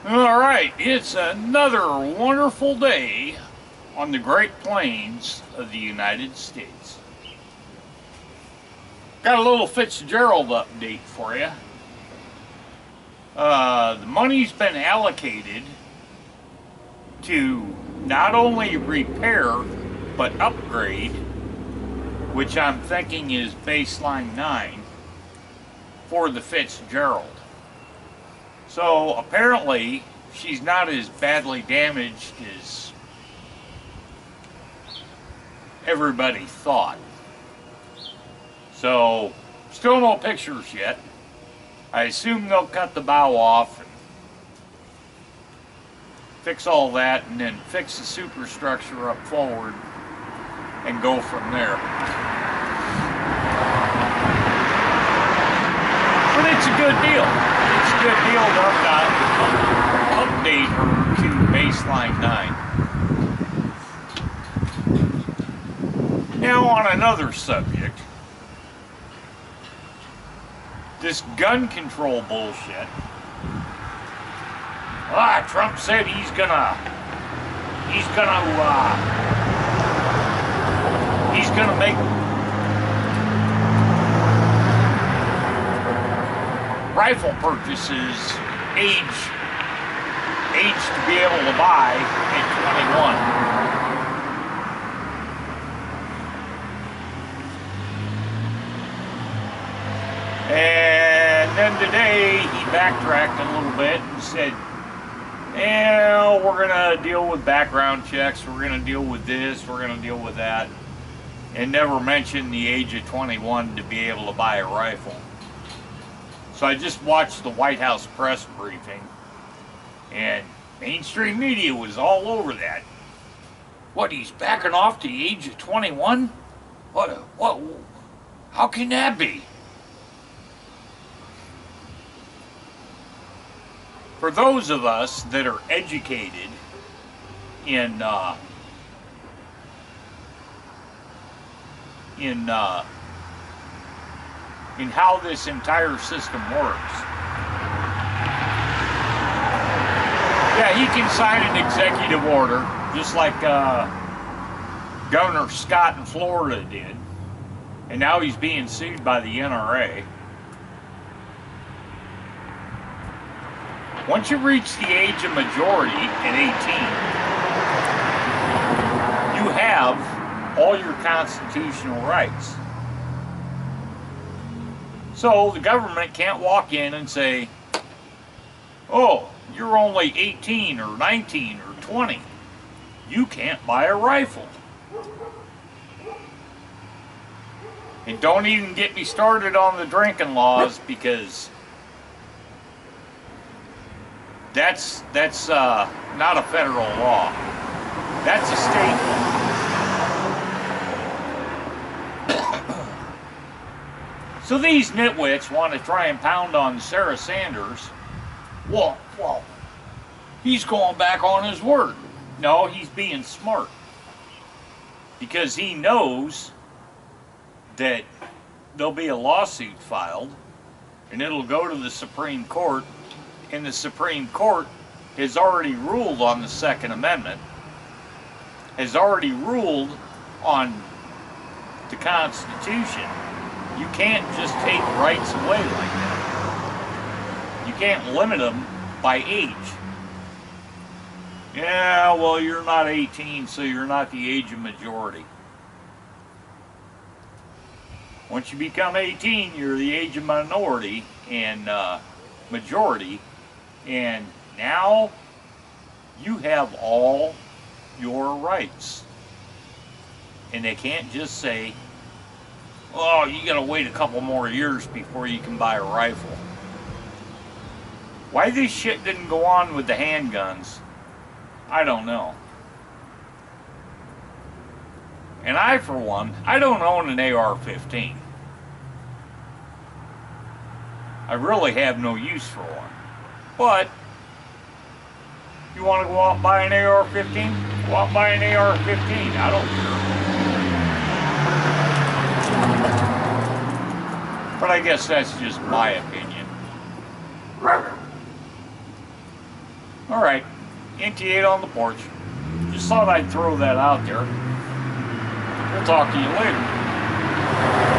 All right, it's another wonderful day on the Great Plains of the United States. Got a little Fitzgerald update for you. The money's been allocated to not only repair, but upgrade, which I'm thinking is baseline 9, for the Fitzgerald. So apparently she's not as badly damaged as everybody thought. So still no pictures yet. I assume they'll cut the bow off and fix all that, and then fix the superstructure up forward and go from there. But it's a good deal. It's a good deal to update her to baseline 9. Now on another subject, this gun control bullshit. Trump said he's gonna make rifle purchases age to be able to buy at 21. And then today he backtracked a little bit and said, we're gonna deal with background checks, we're gonna deal with this, we're gonna deal with that, and never mentioned the age of 21 to be able to buy a rifle. So I just watched the White House press briefing, and mainstream media was all over that. What, he's backing off to the age of 21? What, how can that be? For those of us that are educated in how this entire system works. Yeah, he can sign an executive order, just like Governor Scott in Florida did, and now he's being sued by the NRA. Once you reach the age of majority at 18, you have all your constitutional rights. So the government can't walk in and say, oh, you're only 18 or 19 or 20. You can't buy a rifle. And don't even get me started on the drinking laws, because that's not a federal law. That's a state law. So these nitwits want to try and pound on Sarah Sanders. Well, he's going back on his word. No, he's being smart. Because he knows that there'll be a lawsuit filed, and it'll go to the Supreme Court, and the Supreme Court has already ruled on the Second Amendment, has already ruled on the Constitution. You can't just take rights away like that. You can't limit them by age. Yeah, well, you're not 18, so you're not the age of majority. Once you become 18, you're the age of minority and majority, and now you have all your rights. And they can't just say, oh, you gotta wait a couple more years before you can buy a rifle. Why this shit didn't go on with the handguns, I don't know. And I, for one, I don't own an AR-15. I really have no use for one. But, you want to go out and buy an AR-15? Go out and buy an AR-15. I don't care. But I guess that's just my opinion. All right, NT8 on the porch. Just thought I'd throw that out there. We'll talk to you later.